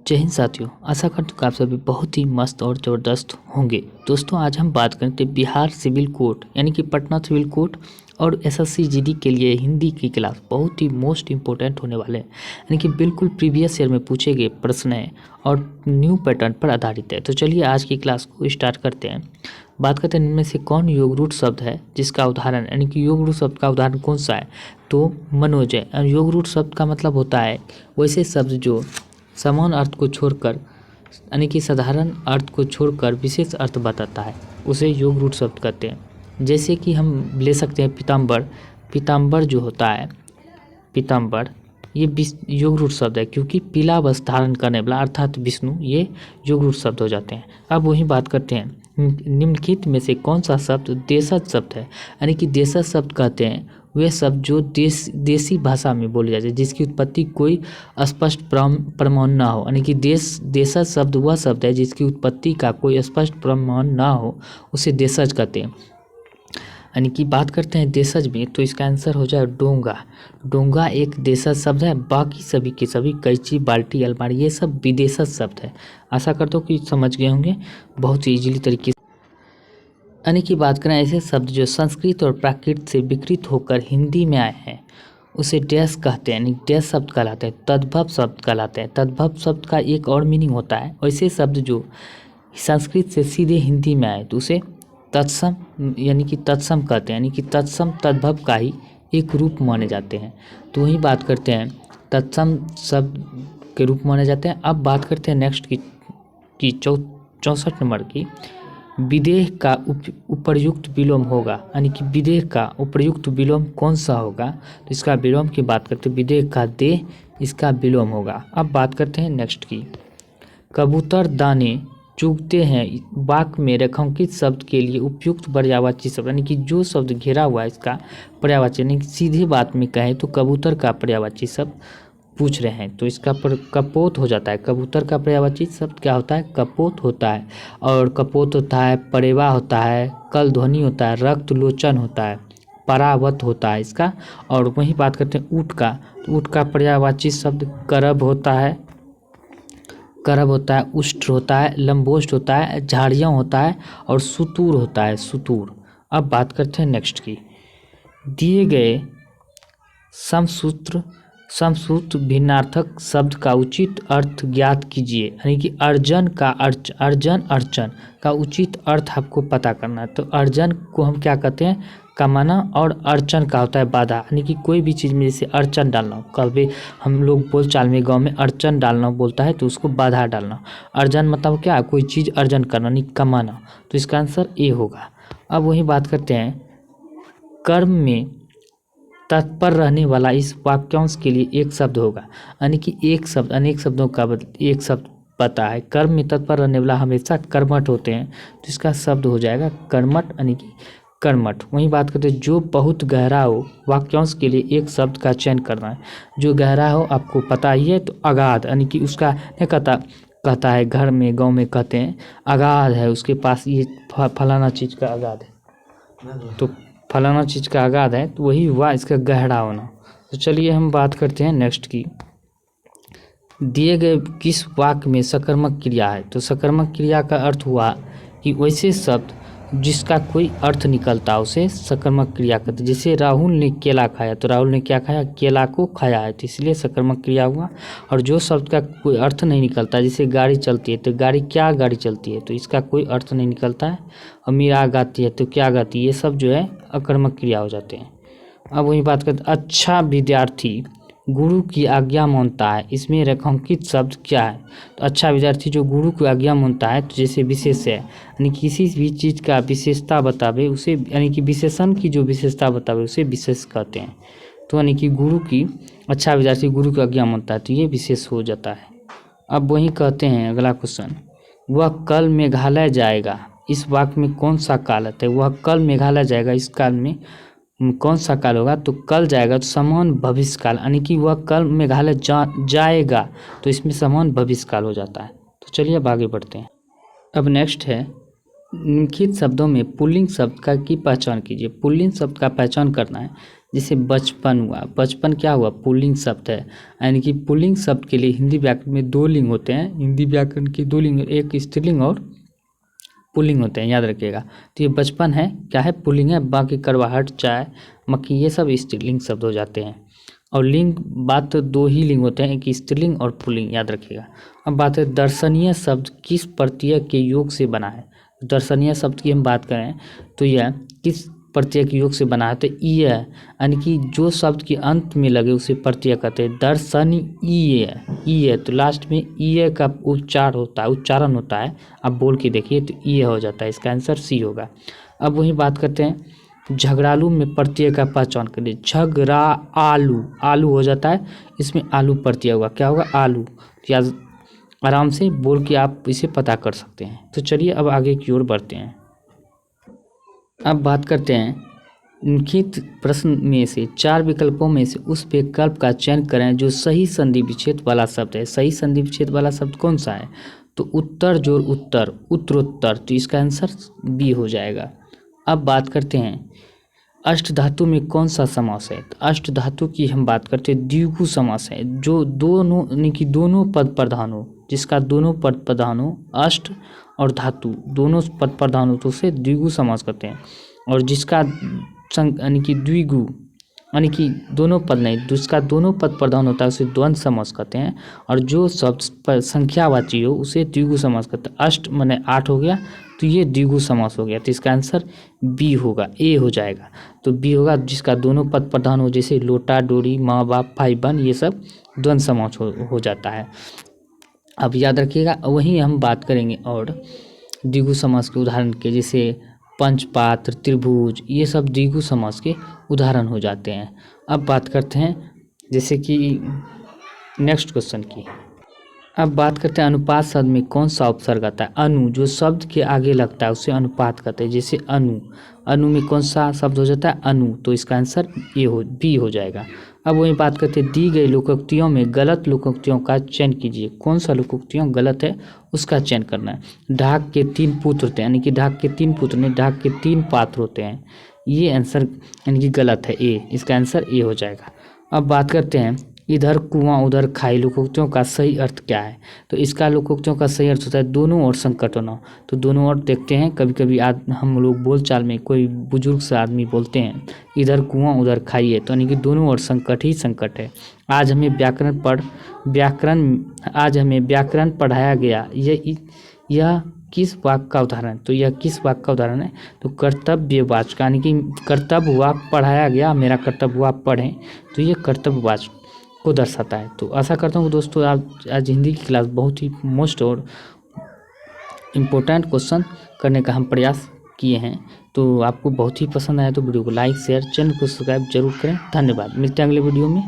जय हिंद साथियों, आशा करता हूँ कि आप सभी बहुत ही मस्त और ज़बरदस्त होंगे। दोस्तों आज हम बात करते हैं बिहार सिविल कोर्ट यानी कि पटना सिविल कोर्ट और एसएससी जीडी के लिए हिंदी की क्लास बहुत ही मोस्ट इम्पोर्टेंट होने वाले हैं, यानी कि बिल्कुल प्रीवियस ईयर में पूछे गए प्रश्न हैं और न्यू पैटर्न पर आधारित है। तो चलिए आज की क्लास को स्टार्ट करते हैं। बात करते हैं इनमें से कौन योग रूट शब्द है जिसका उदाहरण, यानी कि योग रूट शब्द का उदाहरण कौन सा है, तो मनोज है। योग रूट शब्द का मतलब होता है वैसे शब्द जो समान अर्थ को छोड़कर यानी कि साधारण अर्थ को छोड़कर विशेष अर्थ बताता है, उसे योग रूट शब्द कहते हैं। जैसे कि हम ले सकते हैं पीताम्बर। पीताम्बर जो होता है, पीताम्बर ये योग रूट शब्द है, क्योंकि पीला वस्त्र धारण करने वाला अर्थात विष्णु, ये योग रूट शब्द हो जाते हैं। अब वही बात करते हैं निम्नलिखित में से कौन सा शब्द देशज शब्द है, यानी कि देशज शब्द कहते हैं वे शब्द जो देसी भाषा में बोले जाते हैं, जिसकी उत्पत्ति कोई स्पष्ट प्रमाण ना हो, यानी कि देशज शब्द वह शब्द है जिसकी उत्पत्ति का कोई स्पष्ट प्रमाण ना हो, उसे देशज कहते हैं। यानी कि बात करते हैं देशज में, तो इसका आंसर हो जाए डोंगा। डोंगा एक देशज शब्द है, बाकी सभी के सभी कैंची, बाल्टी, अलमारी ये सब विदेशज शब्द है। आशा करता हूँ कि समझ गए होंगे बहुत ही इजीली तरीके से। यानी कि बात करें ऐसे शब्द जो संस्कृत और प्राकृत से विकृत होकर हिंदी में आए हैं, उसे डैश कहते हैं, यानी डैश शब्द कहलाते हैं, तद्भव शब्द कहलाते हैं। तद्भव शब्द का एक और मीनिंग होता है ऐसे शब्द जो संस्कृत से सीधे हिंदी में आए, तो उसे तत्सम यानी कि तत्सम कहते हैं, यानी कि तत्सम तद्भव का ही एक रूप माने जाते हैं। तो वही बात करते हैं तत्सम शब्द के रूप माने जाते हैं। अब बात करते हैं नेक्स्ट की 64 नंबर की, विदेह का उपर्युक्त विलोम होगा, यानी कि विदेह का उपर्युक्त विलोम कौन सा होगा, तो इसका विलोम की बात करते हैं विदेह का देह, इसका विलोम होगा। अब बात करते हैं नेक्स्ट की, कबूतर दाने चुगते हैं वाक्य में रेखांकित शब्द के लिए उपयुक्त पर्यायवाची शब्द, यानी कि जो शब्द घेरा हुआ है इसका पर्यायवाची, यानी कि सीधी बात में कहें तो कबूतर का पर्यायवाची शब्द पूछ रहे हैं, तो इसका पर कपोत हो जाता है। कबूतर का पर्यायवाची शब्द क्या होता है, कपोत होता है। और कपोत होता है, परेवा होता है, कल ध्वनि होता है, रक्त लोचन होता है, परावत होता है इसका। और वही बात करते हैं ऊँट का, तो ऊँट का पर्यायवाची शब्द करब होता है, करब होता है, उष्ट्र होता है, लंबोष्ट होता है, झाड़ियाँ होता है और सुतूर होता है, सुतूर। अब बात करते हैं नेक्स्ट की, दिए गए समसूत्र भिन्नार्थक शब्द का उचित अर्थ ज्ञात कीजिए, यानी कि अर्जन अर्चन का उचित अर्थ आपको पता करना है। तो अर्जन को हम क्या कहते हैं, कमाना, और अर्चन का होता है बाधा, यानी कि कोई भी चीज़ में जैसे अर्चन डालना, कभी हम लोग बोलचाल में गांव में अर्चन डालना बोलता है तो उसको बाधा डालना। अर्जन मतलब क्या, कोई चीज़ अर्जन करना, यानी कमाना, तो इसका आंसर ए होगा। अब वही बात करते हैं कर्म में तत्पर रहने वाला इस वाक्यांश के लिए एक शब्द होगा, यानी कि एक शब्द अनेक शब्दों का एक शब्द पता है। कर्म में तत्पर रहने वाला हमेशा कर्मठ होते हैं, तो इसका शब्द हो जाएगा कर्मठ, यानी कि कर्मठ। वही बात करते हैं जो बहुत गहरा हो, वाक्यांश के लिए एक शब्द का चयन करना है। जो गहरा हो आपको पता ही है, तो अगाध, यानी कि उसका नहीं कहता है घर में गाँव में कहते हैं अगाध है उसके पास, ये फलाना चीज़ का अगाध है, तो फलाना चीज़ का आगाध है, तो वही हुआ इसका गहरा होना। तो चलिए हम बात करते हैं नेक्स्ट की, दिए गए किस वाक्य में सकर्मक क्रिया है, तो सकर्मक क्रिया का अर्थ हुआ कि वैसे शब्द जिसका कोई अर्थ निकलता उसे सकर्मक क्रिया कहते हैं। जैसे राहुल ने केला खाया, तो राहुल ने क्या खाया, केला को खाया है, तो इसलिए सकर्मक क्रिया हुआ। और जो शब्द का कोई अर्थ नहीं निकलता, जैसे गाड़ी चलती है, तो गाड़ी चलती है, तो इसका कोई अर्थ नहीं निकलता है। और मीरा गाती है, तो क्या गाती है, ये सब जो है अकर्मक क्रिया हो जाते हैं। अब वही बात करते हैं अच्छा विद्यार्थी गुरु की आज्ञा मानता है, इसमें रेखांकित शब्द क्या है, तो अच्छा विद्यार्थी जो गुरु की आज्ञा मानता है, तो जैसे विशेष है, यानी किसी भी चीज़ का विशेषता बतावे उसे, यानी कि विशेषण की जो विशेषता बतावे उसे विशेष कहते हैं। तो यानी कि गुरु की, अच्छा विद्यार्थी गुरु की आज्ञा मानता है, तो ये विशेष हो जाता है। अब वही कहते हैं अगला क्वेश्चन, वह कल मेघालय जाएगा, इस वाक्य में कौन सा काल आता है, वह कल मेघालय जाएगा, इस काल में कौन सा काल होगा, तो कल जाएगा, तो समान भविष्य काल, यानी कि वह कल मेघालय जाएगा, तो इसमें समान भविष्य काल हो जाता है। तो चलिए अब आगे बढ़ते हैं। अब नेक्स्ट है निम्नलिखित शब्दों में पुल्लिंग शब्द का की पहचान कीजिए। पुल्लिंग शब्द का पहचान करना है, जैसे बचपन हुआ, बचपन क्या हुआ, पुल्लिंग शब्द है, यानी कि पुल्लिंग शब्द के लिए हिंदी व्याकरण में दो लिंग होते हैं। हिंदी व्याकरण के दो लिंग, एक स्त्रीलिंग और पुल्लिंग होते हैं, याद रखिएगा। तो ये बचपन है, क्या है, पुल्लिंग है। बाकी करवाहट, चाय, मक्खी, ये सब स्त्रीलिंग शब्द हो जाते हैं। और लिंग बात तो दो ही लिंग होते हैं, एक स्त्रीलिंग और पुल्लिंग, याद रखिएगा। अब बात है दर्शनीय शब्द किस प्रत्यय के योग से बना है। दर्शनीय शब्द की हम बात करें तो यह किस प्रत्यय के योग से बना है, तो ईय, यानी कि जो शब्द के अंत में लगे उसे प्रत्यय कहते हैं। दर्शनीय, ईय, तो लास्ट में ईय का उच्चारण होता है। आप बोल के देखिए तो ईय हो जाता है, इसका आंसर सी होगा। अब वही बात करते हैं झगड़ालू में प्रत्यय का पहचान करिए। झगड़ा आलू, आलू हो जाता है, इसमें आलू प्रत्यय होगा, क्या होगा, आलू। या आराम से बोल के आप इसे पता कर सकते हैं। तो चलिए अब आगे की ओर बढ़ते हैं। अब बात करते हैं निम्नलिखित प्रश्न में से 4 विकल्पों में से उस विकल्प का चयन करें जो सही संधि विच्छेद वाला शब्द है। सही संधि विच्छेद वाला शब्द कौन सा है, तो उत्तर जोड़ उत्तर, उत्तरोत्तर, तो इसका आंसर बी हो जाएगा। अब बात करते हैं अष्ट धातु में कौन सा समास है। तो अष्ट धातु की हम बात करते हैं द्विगु समास है, जो दोनों यानी कि दोनों पद प्रधान हो, जिसका दोनों पद प्रधान हो, अष्ट और धातु दोनों पद प्रधान हो तो उसे द्विगु समास कहते हैं। और जिसका यानी कि द्विगु यानी कि दोनों पद नहीं, जिसका दोनों पद प्रधान होता है उसे द्वंद्व समास कहते हैं। और जो शब्द संख्यावाची हो उसे द्विगु समास कहते हैं। अष्ट माने 8 हो गया, तो ये द्विगु समास हो गया, तो इसका आंसर बी होगा, ए हो जाएगा। तो बी होगा जिसका दोनों पद प्रधान हो, जैसे लोटा, डोरी, माँ बाप, भाई बहन, ये सब द्वंद्व समास हो जाता है। अब याद रखिएगा, वहीं हम बात करेंगे और द्विगु समास के उदाहरण के, जैसे पंचपात्र, त्रिभुज, ये सब द्विगु समास के उदाहरण हो जाते हैं। अब बात करते हैं जैसे कि नेक्स्ट क्वेश्चन की। अब बात करते हैं अनुपात शब्द में कौन सा उपसर्ग आता है। अनु, जो शब्द के आगे लगता है उसे अनुपात कहते हैं। जैसे अनु, अनु में कौन सा शब्द हो जाता है, अनु, तो इसका आंसर बी हो जाएगा। अब वही बात करते हैं दी गई लोकोक्तियों में गलत लोकोक्तियों का चयन कीजिए। कौन सा लोकोक्तियों गलत है उसका चयन करना है। ढाक के 3 पुत्र होते हैं, यानी कि ढाक के 3 पुत्र नहीं, ढाक के 3 पात्र होते हैं, ये आंसर यानी कि गलत है, ए, इसका आंसर ए हो जाएगा। अब बात करते हैं इधर कुआं उधर खाई लोकोक्तियों का सही अर्थ क्या है। तो इसका लोकोक्तियों का सही अर्थ होता है दोनों ओर संकट होना। तो दोनों ओर देखते हैं, कभी कभी हम लोग बोलचाल में कोई बुजुर्ग से आदमी बोलते हैं इधर कुआं उधर खाई है, तो यानी कि दोनों ओर संकट ही संकट है। आज हमें व्याकरण पढ़ाया गया, यह किस वाक्य का उदाहरण। तो यह किस वाक्य का उदाहरण है, तो कर्तव्यवाचक, यानी कि कर्तव्य हुआ पढ़ाया गया, मेरा कर्तव्य हुआ पढ़ें, तो ये कर्तव्यवाचक को दर्शाता है। तो आशा करता हूँ दोस्तों आप आज हिंदी की क्लास बहुत ही मोस्ट और इम्पोर्टेंट क्वेश्चन करने का हम प्रयास किए हैं। तो आपको बहुत ही पसंद आया तो वीडियो को लाइक शेयर, चैनल को सब्सक्राइब जरूर करें। धन्यवाद, मिलते हैं अगले वीडियो में।